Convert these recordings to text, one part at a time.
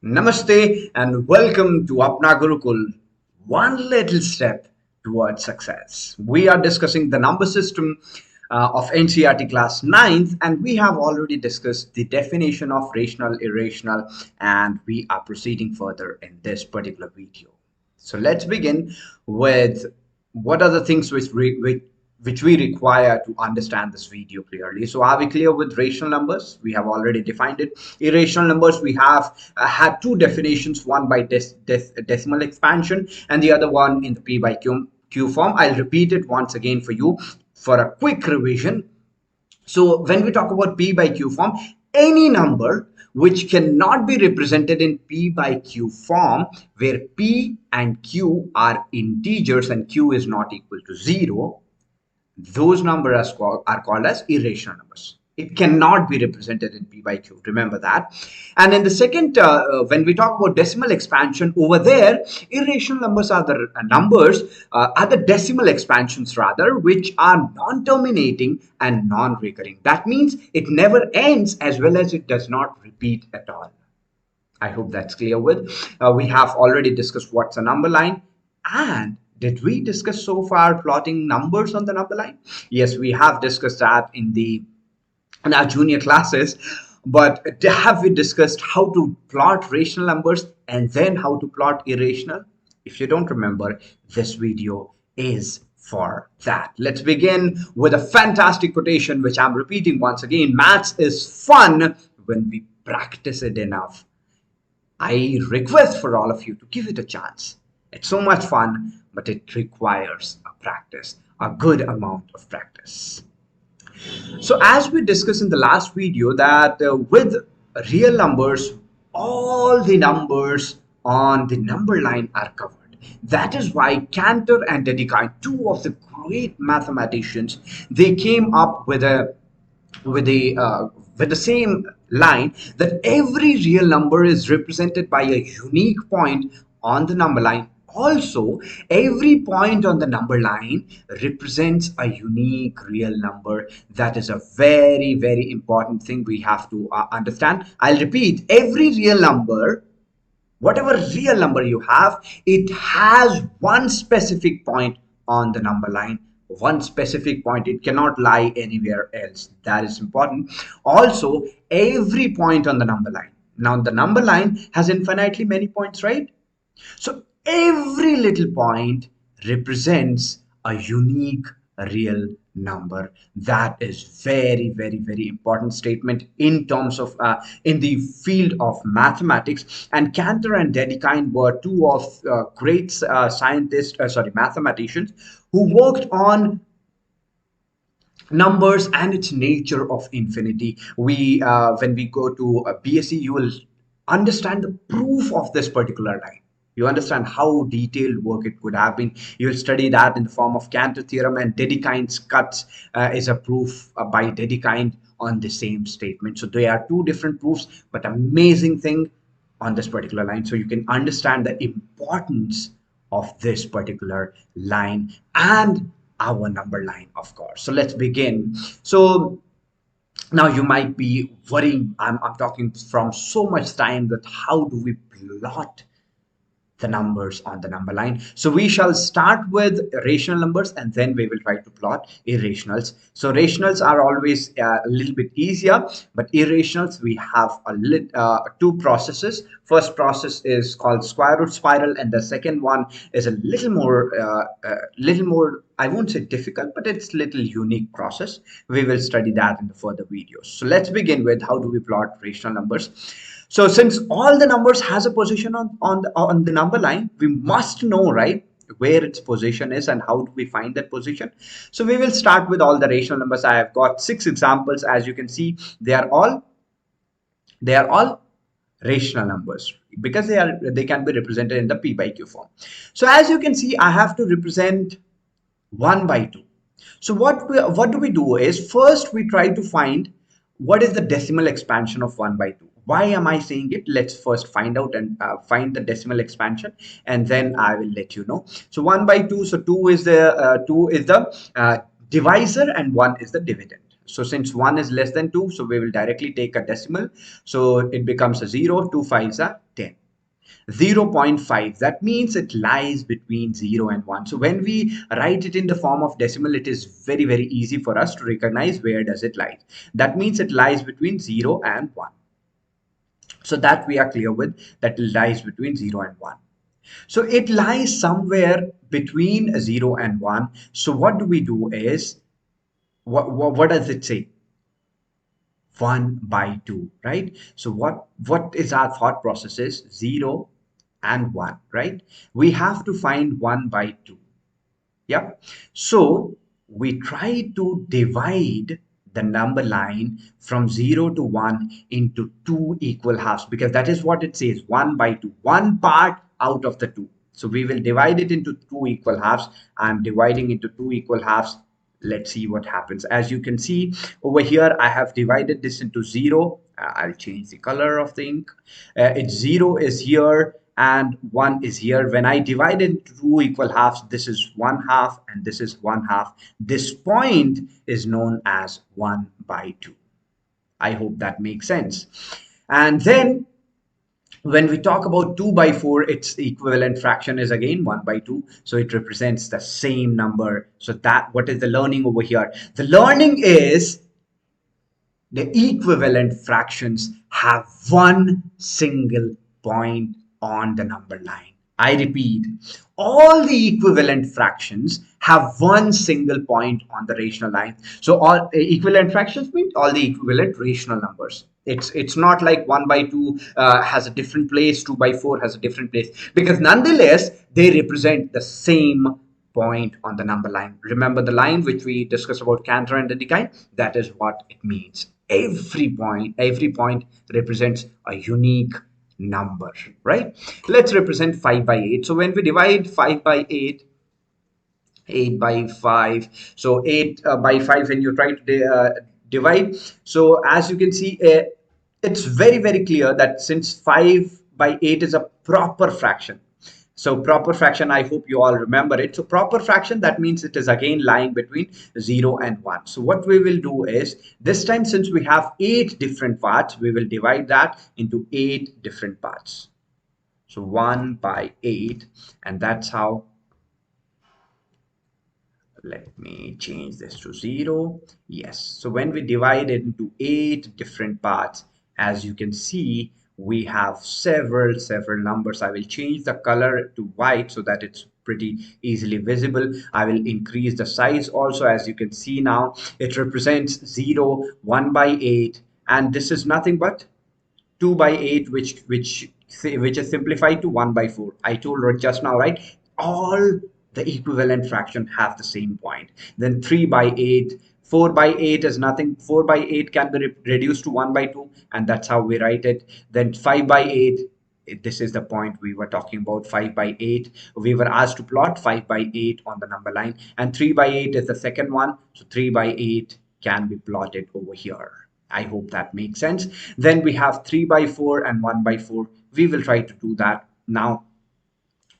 Namaste and welcome to Apna Gurukul, one little step towards success. We are discussing the number system of NCRT class 9th, and we have already discussed the definition of rational, irrational, and we are proceeding further in this particular video. So let's begin with what are the things which we require to understand this video clearly. So are we clear with rational numbers? We have already defined it. Irrational numbers, we have had two definitions, one by decimal expansion and the other one in the P by Q form. I'll repeat it once again for you for a quick revision. So when we talk about P by Q form, any number which cannot be represented in P by Q form, where P and Q are integers and Q is not equal to 0, those numbers are called as irrational numbers. It cannot be represented in P by Q. Remember that. And in the second, when we talk about decimal expansion, over there, irrational numbers are the are the decimal expansions rather, which are non-terminating and non-recurring. That means it never ends as well as it does not repeat at all. I hope that's clear with. We have already discussed what's a number line, and did we discuss so far plotting numbers on the number line? Yes, we have discussed that in our junior classes, but have we discussed how to plot rational numbers and then how to plot irrational? If you don't remember, this video is for that. Let's begin with a fantastic quotation, which I'm repeating once again. Maths is fun when we practice it enough. I request for all of you to give it a chance. It's so much fun, but it requires a practice, a good amount of practice. So as we discussed in the last video that with real numbers, all the numbers on the number line are covered. That is why Cantor and Dedekind, two of the great mathematicians, they came up with the same line that every real number is represented by a unique point on the number line. Also, every point on the number line represents a unique real number. That is a very, very important thing we have to understand. I'll repeat, every real number, whatever real number you have, it has one specific point on the number line. One specific point. It cannot lie anywhere else. That is important. Also, every point on the number line. Now, the number line has infinitely many points, right? So every little point represents a unique real number. That is very, very, very important statement in terms of in the field of mathematics. And Cantor and Dedekind were two of great mathematicians who worked on numbers and its nature of infinity. When we go to BSc, you will understand the proof of this particular line. You understand how detailed work it could have been. You'll study that in the form of Cantor theorem, and Dedekind's cuts is a proof by Dedekind on the same statement. So they are two different proofs, but amazing thing on this particular line. So you can understand the importance of this particular line and our number line, of course. So let's begin. So now you might be worrying, I'm talking from so much time, that how do we plot the numbers on the number line? So we shall start with rational numbers and then we will try to plot irrationals. So rationals are always a little bit easier, but irrationals, we have two processes. First process is called square root spiral, and the second one is a little more I won't say difficult, but it's a little unique process. We will study that in the further videos. So let's begin with how do we plot rational numbers. So since all the numbers has a position on the number line, we must know, right, where its position is and how do we find that position. So we will start with all the rational numbers. I have got 6 examples. As you can see, they are all rational numbers because they can be represented in the P by Q form. So as you can see, I have to represent 1 by 2. So what do we do is, first we try to find what is the decimal expansion of 1 by 2. Why am I saying it? Let's first find out and find the decimal expansion, and then I will let you know. So 1 by 2. So 2 is the divisor and 1 is the dividend. So since 1 is less than 2, so we will directly take a decimal. So it becomes a 0, 2 5s are 10. 0.5, that means it lies between 0 and 1. So when we write it in the form of decimal, it is very, very easy for us to recognize where does it lie. That means it lies between 0 and 1. So that we are clear with, that it lies between 0 and 1. So it lies somewhere between 0 and 1. So what do we do is, what does it say? 1 by 2, right? So what is our thought process is 0 and 1, right? We have to find 1 by 2. Yep. So we try to divide the number line from 0 to 1 into 2 equal halves, because that is what it says, 1 by 2, one part out of the 2. So we will divide it into 2 equal halves. I'm dividing into 2 equal halves. Let's see what happens. As you can see over here, I have divided this into 0. I'll change the color of the ink. It's 0 is here and 1 is here. When I divide it into 2 equal halves, this is 1 half and this is 1 half. This point is known as 1 by 2. I hope that makes sense. And then when we talk about 2 by 4, its equivalent fraction is again 1 by 2. So it represents the same number. So that, what is the learning over here? The learning is the equivalent fractions have one single point on the number line. I repeat, all the equivalent fractions have one single point on the rational line. So all equivalent fractions mean all the equivalent rational numbers. It's not like 1 by 2 has a different place, 2 by 4 has a different place, because nonetheless they represent the same point on the number line. Remember the line which we discussed about Cantor and the decline? That is what it means. Every point represents a unique number, right? Let's represent 5 by 8. So when we divide 5 by 8, 8 by 5, so 8 by 5, when you try to divide, so as you can see, it's very, very clear that since 5 by 8 is a proper fraction. So proper fraction, I hope you all remember it. So proper fraction, that means it is again lying between 0 and 1. So what we will do is, this time since we have 8 different parts, we will divide that into 8 different parts. So 1 by 8, and that's how. Let me change this to 0. Yes. So when we divide it into 8 different parts, as you can see, we have several numbers. I will change the color to white so that it's pretty easily visible. I will increase the size also. As you can see now, it represents 0, 1 by 8, and this is nothing but 2 by 8, which is simplified to 1 by 4. I told her just now, right? All the equivalent fraction have the same point. Then 3 by 8, 4 by 8 is nothing. 4 by 8 can be reduced to 1 by 2, and that's how we write it. Then 5 by 8, this is the point we were talking about. 5 by 8, we were asked to plot 5 by 8 on the number line, and 3 by 8 is the second one. So 3 by 8 can be plotted over here. I hope that makes sense. Then we have 3 by 4 and 1 by 4. We will try to do that. Now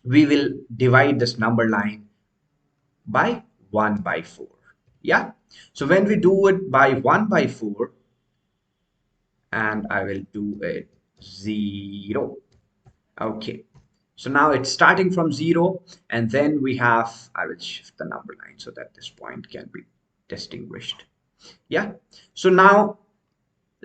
we will divide this number line by 1 by 4. Yeah. So when we do it by 1 by 4, and I will do it 0. Okay. So now it's starting from 0, and then we have, I will shift the number line so that this point can be distinguished. Yeah. So now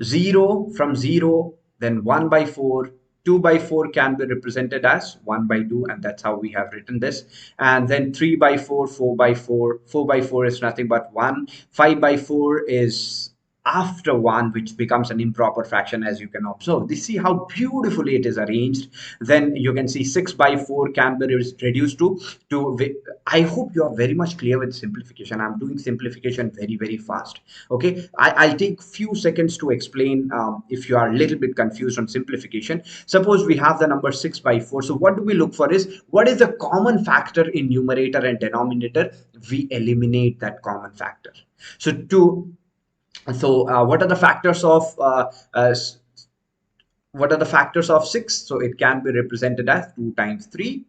0 from 0, then 1 by 4, 2 by 4 can be represented as 1 by 2, and that's how we have written this. And then 3 by 4, 4 by 4, 4 by 4 is nothing but 1. 5 by 4 is after 1, which becomes an improper fraction, as you can observe. You see how beautifully it is arranged. Then you can see 6 by 4 can be reduced to 2. I hope you are very much clear with simplification. I'm doing simplification very, very fast. Okay, I'll take few seconds to explain if you are a little bit confused on simplification. Suppose we have the number 6 by 4. So what do we look for is, what is the common factor in numerator and denominator? We eliminate that common factor. What are the factors of what are the factors of 6? So it can be represented as 2 times 3,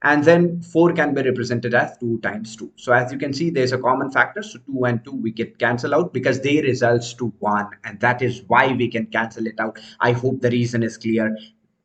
And then 4 can be represented as 2 times 2. So as you can see, there's a common factor. So 2 and 2 we can cancel out because they results to 1, and that is why we can cancel it out. I hope the reason is clear.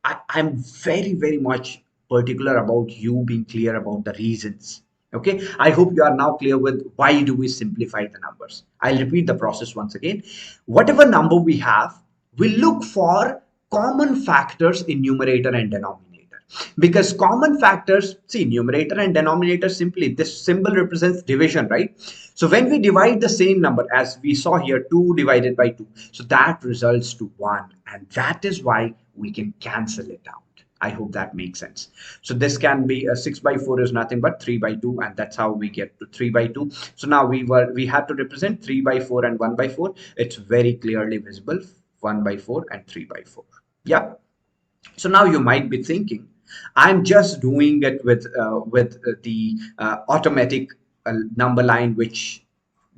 I'm very, very much particular about you being clear about the reasons. Okay, I hope you are now clear with why do we simplify the numbers. I'll repeat the process once again. Whatever number we have, we look for common factors in numerator and denominator, because common factors, see, numerator and denominator, simply this symbol represents division, right? So when we divide the same number, as we saw here, 2 divided by 2, so that results to 1, and that is why we can cancel it out. I hope that makes sense. So this can be a 6 by 4 is nothing but 3 by 2, and that's how we get to 3 by 2. So now we have to represent 3 by 4 and 1 by 4. It's very clearly visible, 1 by 4 and 3 by 4. Yeah. So now you might be thinking, I'm just doing it with the automatic number line, which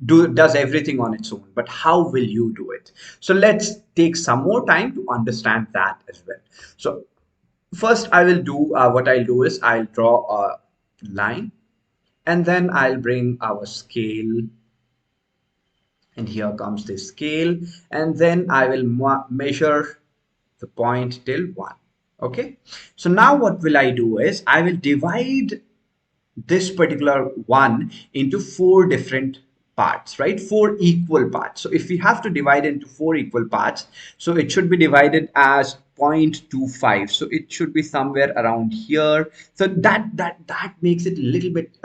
does everything on its own. But how will you do it? So let's take some more time to understand that as well. So first, I will do what I'll do is I'll draw a line, and then I'll bring our scale, and here comes the scale, and then I will measure the point till 1. Okay, so now what will I do is I will divide this particular one into 4 different parts, right? 4 equal parts. So if we have to divide into 4 equal parts, so it should be divided as 0.25. So it should be somewhere around here. So that makes it a little bit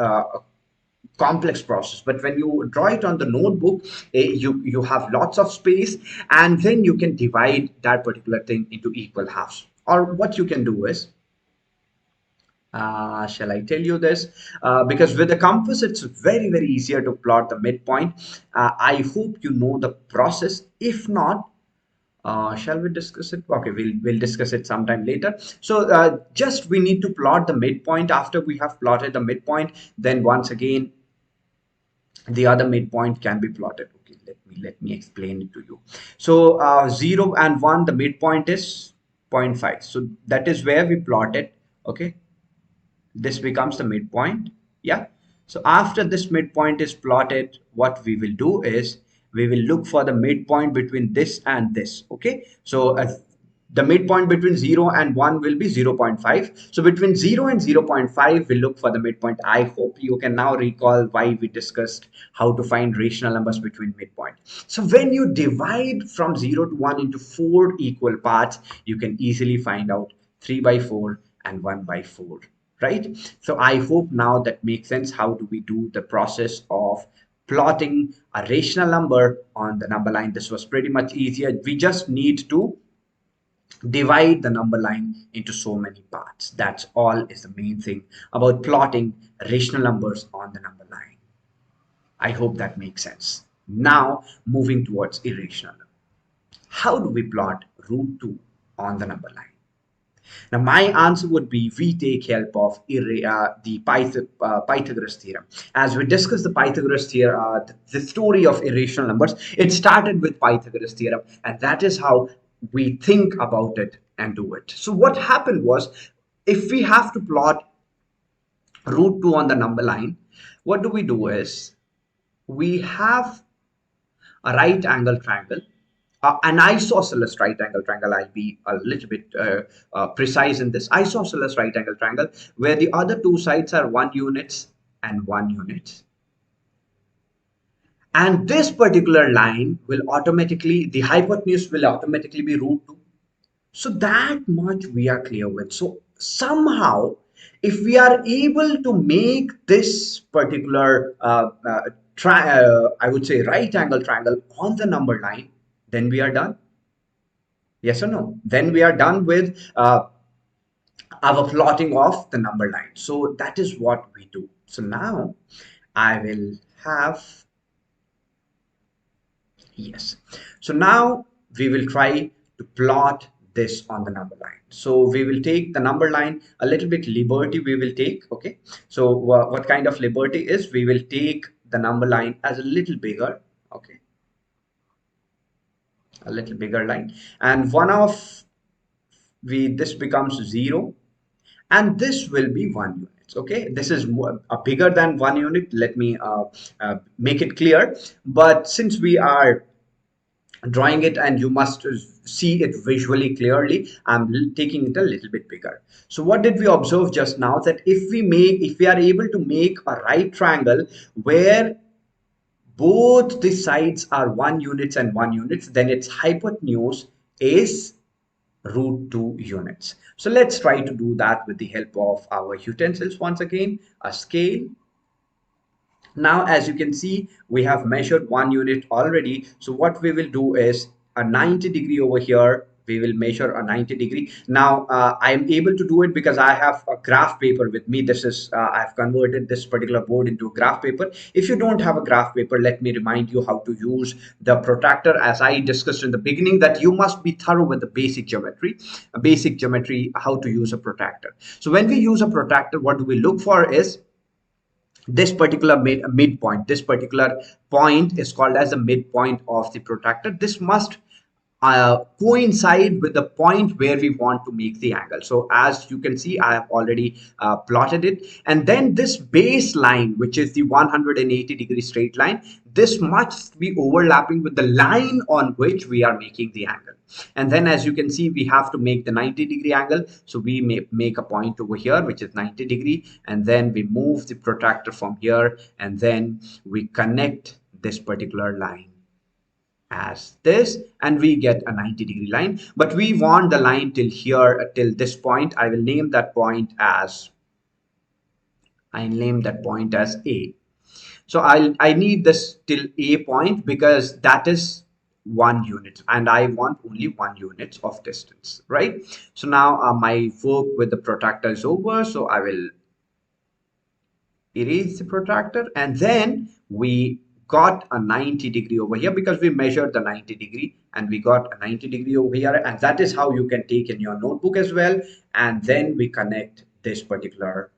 complex process, but when you draw it on the notebook, you have lots of space, and then you can divide that particular thing into equal halves. Or what you can do is, shall I tell you this? Because with the compass, it's very, very easier to plot the midpoint. I hope you know the process. If not, shall we discuss it? Okay, we'll discuss it sometime later. So just we need to plot the midpoint. After we have plotted the midpoint, then once again the other midpoint can be plotted. Okay, let me explain it to you. So 0 and 1, the midpoint is 0.5. So that is where we plot it. Okay, this becomes the midpoint. Yeah, so after this midpoint is plotted, what we will do is we will look for the midpoint between this and this. Okay, so the midpoint between 0 and 1 will be 0.5. So between 0 and 0.5 we'll look for the midpoint. I hope you can now recall why we discussed how to find rational numbers between midpoint. So when you divide from 0 to 1 into 4 equal parts, you can easily find out 3 by 4 and 1 by 4, right? So I hope now that makes sense. How do we do the process of plotting a rational number on the number line? This was pretty much easier. We just need to divide the number line into so many parts. That's all is the main thing about plotting rational numbers on the number line. I hope that makes sense. Now moving towards irrational. How do we plot root 2 on the number line? Now, my answer would be we take help of the Pythagoras theorem. As we discussed the Pythagoras theorem, the story of irrational numbers, it started with Pythagoras theorem, and that is how we think about it and do it. So what happened was, if we have to plot root 2 on the number line, what do? Is we have a right angle triangle, an isosceles right angle triangle. I'll be a little bit precise in this. Isosceles right angle triangle, where the other two sides are 1 units and 1 unit. And this particular line will automatically, the hypotenuse will automatically be root 2. So that much we are clear with. So somehow, if we are able to make this particular I would say right angle triangle on the number line, then we are done. Yes or no? Then we are done with our plotting of the number line. So that is what we do. So now I will have, yes. So now we will try to plot this on the number line. So we will take the number line, a little bit liberty we will take. Okay, so what kind of liberty is, we will take the number line as a little bigger. Okay, a little bigger line, and one of this becomes 0, and this will be 1 unit. Okay, this is bigger than 1 unit. Let me make it clear. But since we are drawing it and you must see it visually clearly, I'm taking it a little bit bigger. So what did we observe just now? That if we are able to make a right triangle where both the sides are 1 units and 1 units, then its hypotenuse is root 2 units. So let's try to do that with the help of our utensils. Once again, a scale. Now, as you can see, we have measured 1 unit already. So what we will do is a 90-degree over here. We will measure a 90-degree. Now, I am able to do it because I have a graph paper with me. This is, I've converted this particular board into a graph paper. If you don't have a graph paper, let me remind you how to use the protractor. As I discussed in the beginning, that you must be thorough with the basic geometry, how to use a protractor. So when we use a protractor, what do we look for is this particular midpoint. This particular point is called as the midpoint of the protractor. This must coincide with the point where we want to make the angle. So as you can see, I have already plotted it. And then this baseline, which is the 180-degree straight line, this must be overlapping with the line on which we are making the angle. And then as you can see, we have to make the 90-degree angle. So we make a point over here, which is 90-degree. And then we move the protractor from here. And then we connect this particular line as this, and we get a 90-degree line. But we want the line till here, till this point. I will name that point as A. So I need this till A point because that is 1 unit and I want only 1 unit of distance, right? So now my work with the protractor is over. So I will erase the protractor, and then we got a 90-degree over here because we measured the 90-degree, and we got a 90-degree over here, and that is how you can take in your notebook as well. And then we connect this particular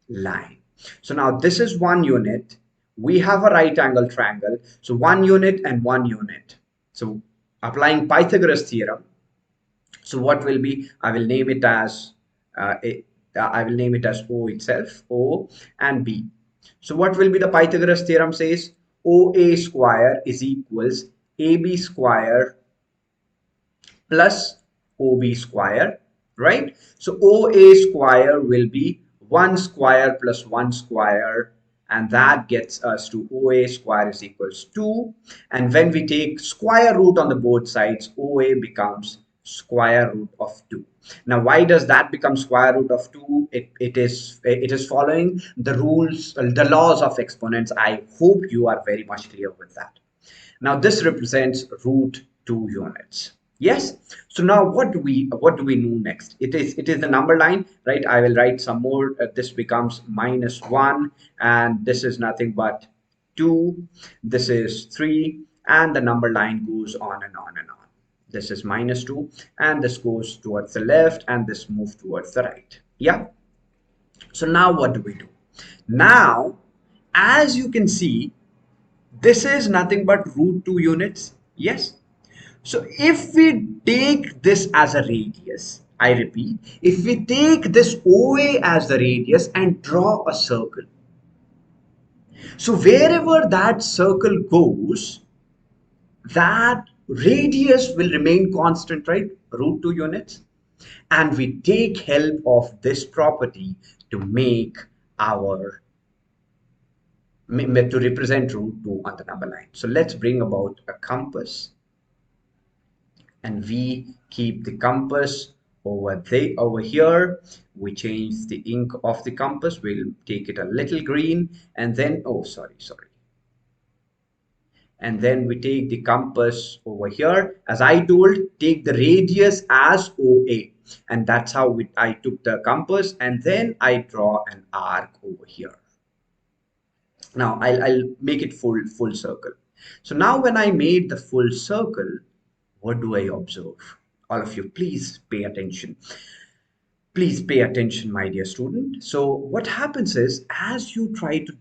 line. So now this is 1 unit. We have a right angle triangle, so 1 unit and 1 unit. So applying Pythagoras theorem, so what will be, I will name it as O itself, O and B. So what will be the Pythagoras theorem says? OA square is equals AB square plus OB square, right? So OA square will be 1 square plus 1 square, and that gets us to OA square is equals 2. And when we take square root on the both sides, OA becomes square root of 2. Now, why does that become square root of 2? It is following the rules, the laws of exponents. I hope you are very much clear with that. Now, this represents root 2 units. Yes. So now what do we know next? It is the number line, right? I will write some more. This becomes -1, and this is nothing but 2. This is 3, and the number line goes on and on and on. This is -2, and this goes towards the left, and this moves towards the right. Yeah. So now what do we do? Now, as you can see, this is nothing but root 2 units. Yes. So if we take this as a radius, I repeat, if we take this OA as the radius and draw a circle, so wherever that circle goes, that radius will remain constant, right? Root 2 units. And we take help of this property to make our to represent root 2 on the number line. So let's bring about a compass, and we keep the compass over here. We change the ink of the compass. We'll take it a little green, and then sorry, and then we take the compass over here. As I told, take the radius as OA, and that's how I took the compass, and then I draw an arc over here. Now I'll make it full circle. So now when I made the full circle, what do I observe? All of you, please pay attention. Please pay attention, my dear student. So what happens is, as you try to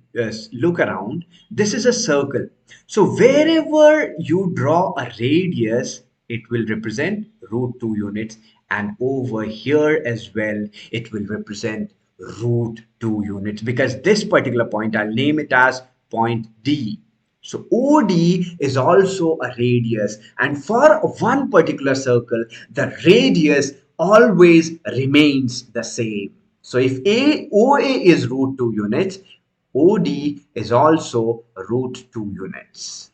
look around, this is a circle. So wherever you draw a radius, it will represent root 2 units. And over here as well, it will represent root 2 units, because this particular point, I'll name it as point D. So OD is also a radius, and for one particular circle, the radius always remains the same. So if OA is root 2 units, OD is also root 2 units.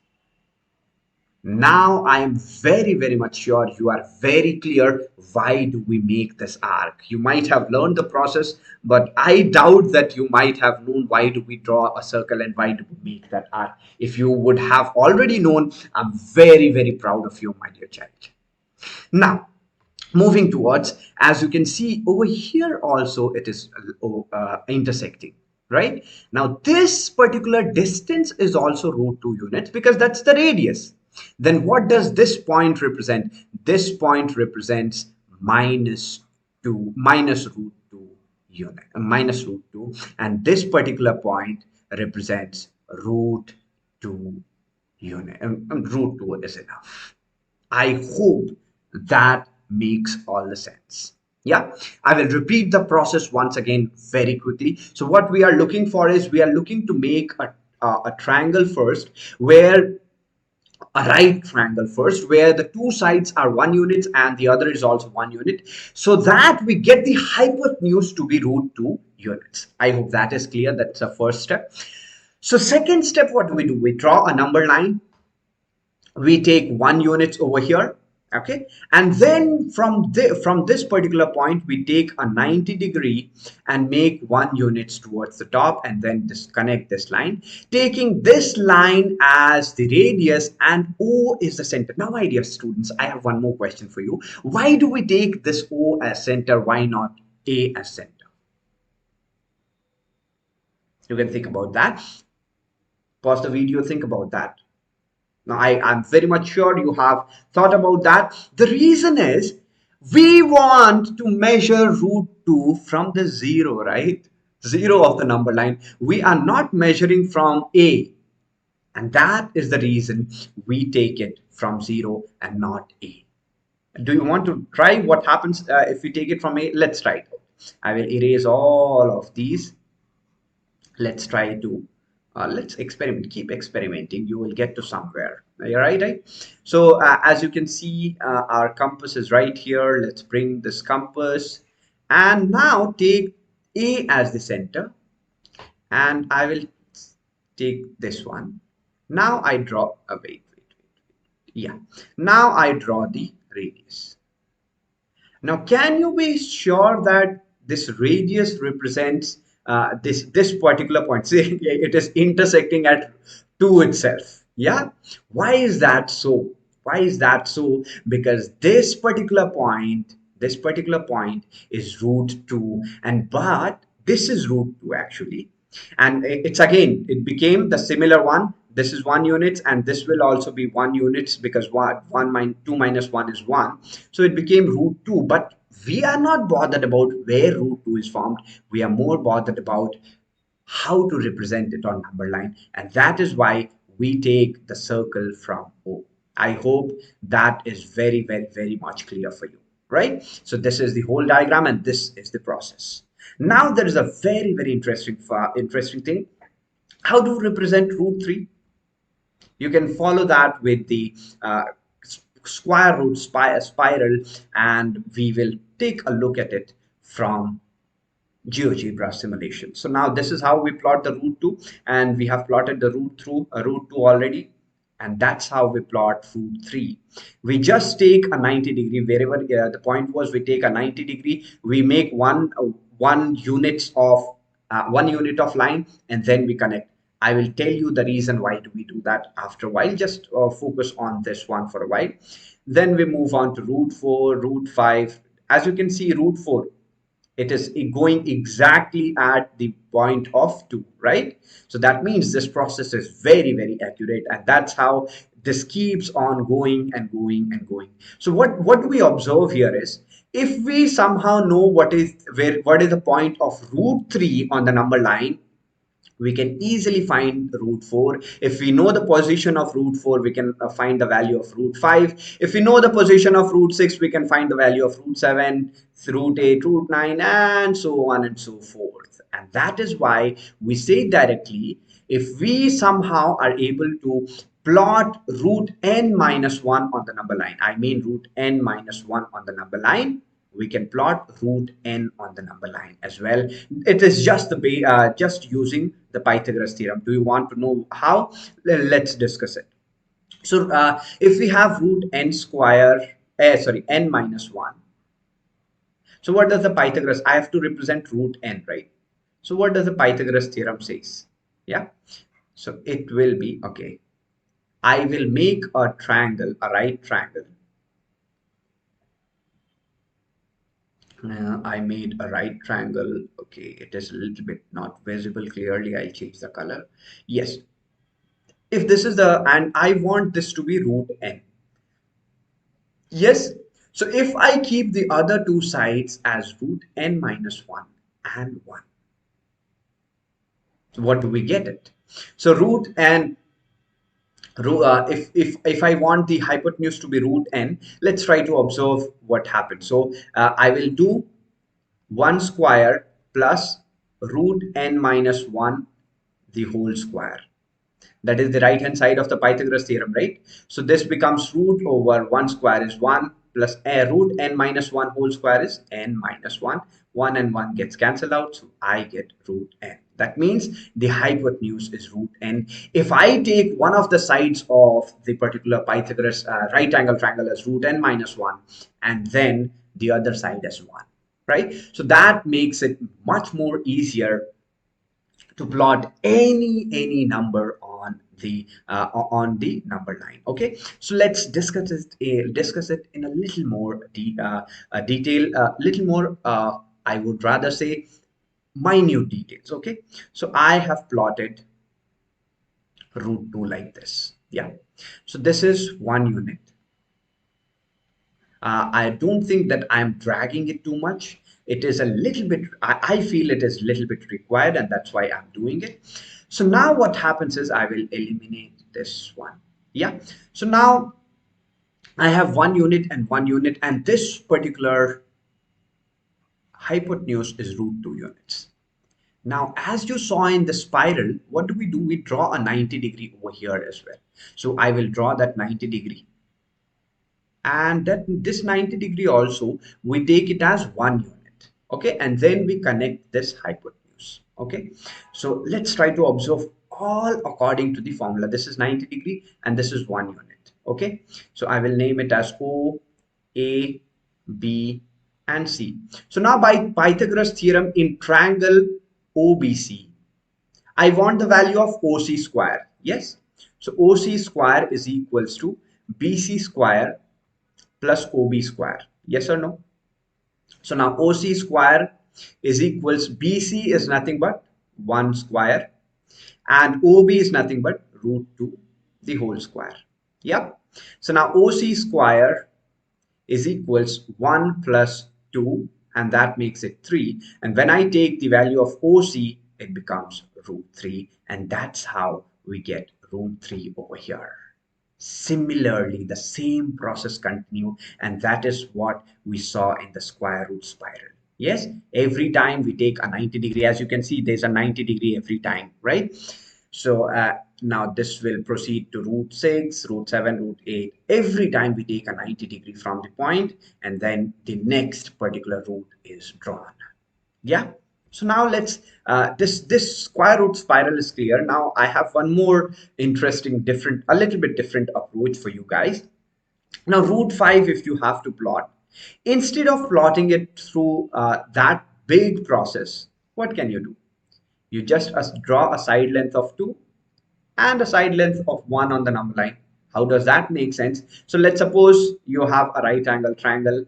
Now I am very much sure you are very clear why do we make this arc. You might have learned the process, but I doubt that you might have known why do we draw a circle and why do we make that arc. If you would have already known, I'm very proud of you, my dear child. Now, moving towards, as you can see over here also, it is intersecting, right? Now this particular distance is also root 2 units, because that's the radius. Then what does this point represent? This point represents minus 2, minus root 2 unit, minus root 2, and this particular point represents root 2 unit. Root 2 is enough. I hope that makes all the sense. Yeah, I will repeat the process once again very quickly. So what we are looking for is, we are looking to make a triangle first, where a right triangle first, where the two sides are 1 unit and the other is also 1 unit, so that we get the hypotenuse to be root 2 units. I hope that is clear. That's the first step. So second step, what do? We draw a number line. We take 1 unit over here, okay, and then from this particular point we take a 90-degree and make 1 unit towards the top, and then disconnect this line, taking this line as the radius, and O is the center. Now my dear students, I have one more question for you. Why do we take this O as center? Why not A as center? You can think about that. Pause the video, think about that. Now, I'm very much sure you have thought about that. The reason is, we want to measure root 2 from the 0, right? 0 of the number line. We are not measuring from A. And that is the reason we take it from 0 and not A. Do you want to try what happens if we take it from A? Let's try it. I will erase all of these. Let's try to let's experiment. Keep experimenting, you will get to somewhere. Right? So as you can see, our compass is right here. Let's bring this compass, and now take A as the center, and I will take this one. Now I draw wait. Yeah, now I draw the radius. Now can you be sure that this radius represents this particular point? See, it is intersecting at 2 itself. Yeah, why is that so? Why is that so? Because this particular point is root 2, and but this is root 2 actually, and it's again, it became the similar one. This is 1 unit, and this will also be 1 units, because 2 minus 1 is 1, so it became root 2. But we are not bothered about where root 2 is formed. We are more bothered about how to represent it on number line, and that is why we take the circle from O. I hope that is very much clear for you, right? So this is the whole diagram, and this is the process. Now there is a very interesting thing. How to represent root 3? You can follow that with the square root spiral, and we will take a look at it from Geogebra simulation. So now this is how we plot the root 2, and we have plotted the root 2 already, and that's how we plot root 3. We just take a 90-degree wherever the point was. We take a 90-degree, we make one unit of line, and then we connect. I will tell you the reason why do we do that after a while. Just focus on this one for a while. Then we move on to root 4, root 5. As you can see, root 4, it is going exactly at the point of 2, right? So that means this process is very accurate, and that's how this keeps on going and going. So what do we observe here is, if we somehow know what is the point of root 3 on the number line, we can easily find root 4. If we know the position of root 4, we can find the value of root 5. If we know the position of root 6, we can find the value of root 7, root 8, root 9, and so on and so forth. And that is why we say directly, if we somehow are able to plot root n minus 1 on the number line, I mean root n minus 1 on the number line, we can plot root n on the number line as well. It is just just using the Pythagoras theorem. Do you want to know how? Let's discuss it. So if we have root n square, sorry, n minus 1. So what does the Pythagoras? I have to represent root n, right? So what does the Pythagoras theorem says? Yeah. So it will be, okay, I will make a triangle, a right triangle. I made a right triangle. Okay, it is a little bit not visible clearly. I'll change the color. Yes. If this is the, and I want this to be root n. Yes. So if I keep the other two sides as root n minus 1 and 1, so what do we get it? So root n, if I want the hypotenuse to be root n, let's try to observe what happens. So I will do 1 square plus root n minus 1 the whole square. That is the right hand side of the Pythagoras theorem, right? So this becomes root over 1 square is 1 plus a root n minus 1 whole square is n minus 1. 1 and 1 gets cancelled out, so I get root n. That means the hypotenuse is root n. If I take one of the sides of the particular Pythagoras right angle triangle as root n minus 1 and then the other side as 1, right? So that makes it much more easier to plot any number on the number line. Okay, so let's discuss it in a little more detail, little more I would rather say minute details. Okay, so I have plotted root 2 like this. Yeah, so this is 1 unit. I don't think that I'm dragging it too much. It is a little bit, I feel it is a little bit required, and that's why I'm doing it. So now what happens is I will eliminate this one. Yeah. So now I have 1 unit and 1 unit, and this particular hypotenuse is root 2 units. Now, as you saw in the spiral, what do? We draw a 90-degree over here as well. So I will draw that 90-degree. And that this 90-degree also, we take it as 1 unit. Okay, and then we connect this hypotenuse. Okay, so let's try to observe all according to the formula. This is 90-degree and this is 1 unit. Okay, so I will name it as O, A, B, and C. So now by Pythagoras theorem in triangle OBC, I want the value of OC square. Yes, so OC square is equals to BC square plus OB square. Yes or no? So now OC square is equals, BC is nothing but 1 square and OB is nothing but root 2 the whole square. Yep. So now OC square is equals 1 plus 2, and that makes it 3. And when I take the value of OC, it becomes root 3, and that's how we get root 3 over here. Similarly, the same process continue, and that is what we saw in the square root spiral. Yes, every time we take a 90-degree, as you can see, there's a 90-degree every time, right? So now this will proceed to root 6, root 7, root 8. Every time we take a 90-degree from the point, and then the next particular root is drawn. Yeah. So now let's, this square root spiral is clear. Now I have one more interesting, a little bit different approach for you guys. Now root 5, if you have to plot, instead of plotting it through that big process, what can you do? You just draw a side length of 2 and a side length of 1 on the number line. How does that make sense? So let's suppose you have a right angle triangle,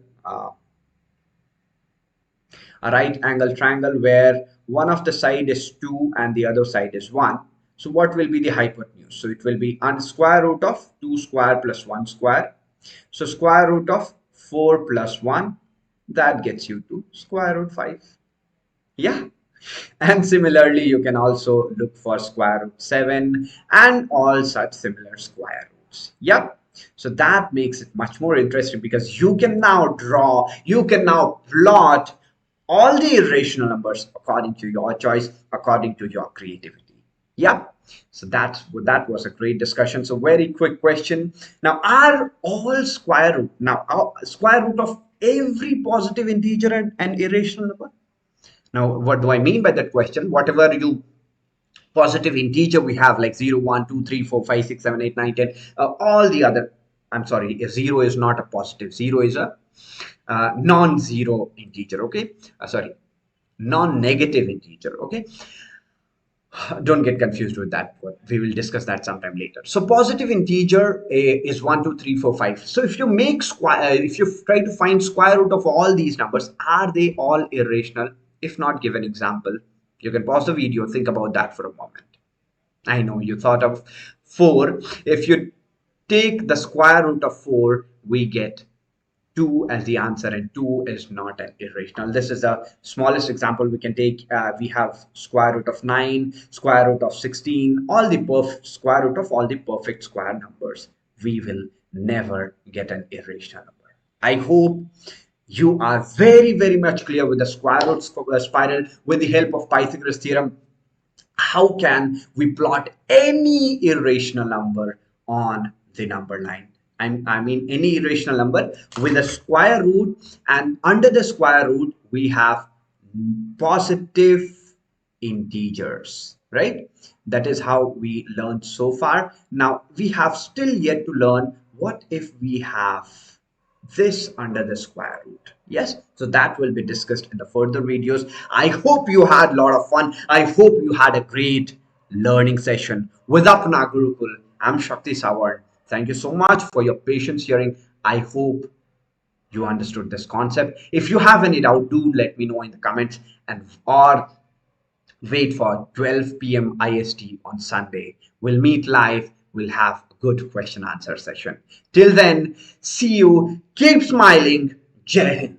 where one of the side is 2 and the other side is 1. So what will be the hypotenuse? So it will be square root of 2 square plus 1 square. So square root of 4 plus 1, that gets you to square root 5. Yeah. And similarly, you can also look for square root 7 and all such similar square roots. Yep. So that makes it much more interesting because you can now draw, you can now plot all the irrational numbers according to your choice, according to your creativity. Yep. So that was a great discussion. So very quick question. Now, are all square root square root of every positive integer an irrational number? Now, what do I mean by that question? Whatever you positive integer we have, like 0, 1, 2, 3, 4, 5, 6, 7, 8, 9, 10, all the other, I'm sorry, a 0 is not a positive. 0 is a non-zero integer, okay? Sorry, non-negative integer, okay? Don't get confused with that, but we will discuss that sometime later. So positive integer is 1, 2, 3, 4, 5. So if you make if you try to find square root of all these numbers, are they all irrational? If not, give an example. You can pause the video, think about that for a moment. I know you thought of 4. If you take the square root of 4, we get 2 as the answer, and 2 is not an irrational. This is the smallest example we can take. We have square root of 9, square root of 16, all the square root of all the perfect square numbers. We will never get an irrational number. I hope you are very much clear with the square root spiral. With the help of Pythagoras theorem, how can we plot any irrational number on the number line? I mean any irrational number with a square root, and under the square root we have positive integers, right? That is how we learned so far. Now we have still yet to learn what if we have this under the square root. Yes, so that will be discussed in the further videos. I hope you had a lot of fun. I hope you had a great learning session with Apna Gurukul. I'm Shakti Savarn. Thank you so much for your patience hearing. I hope you understood this concept. If you have any doubt, do let me know in the comments, and or wait for 12 p.m. IST on Sunday. We'll meet live. We'll have a good question answer session. Till then, see you. Keep smiling. Jai Hind.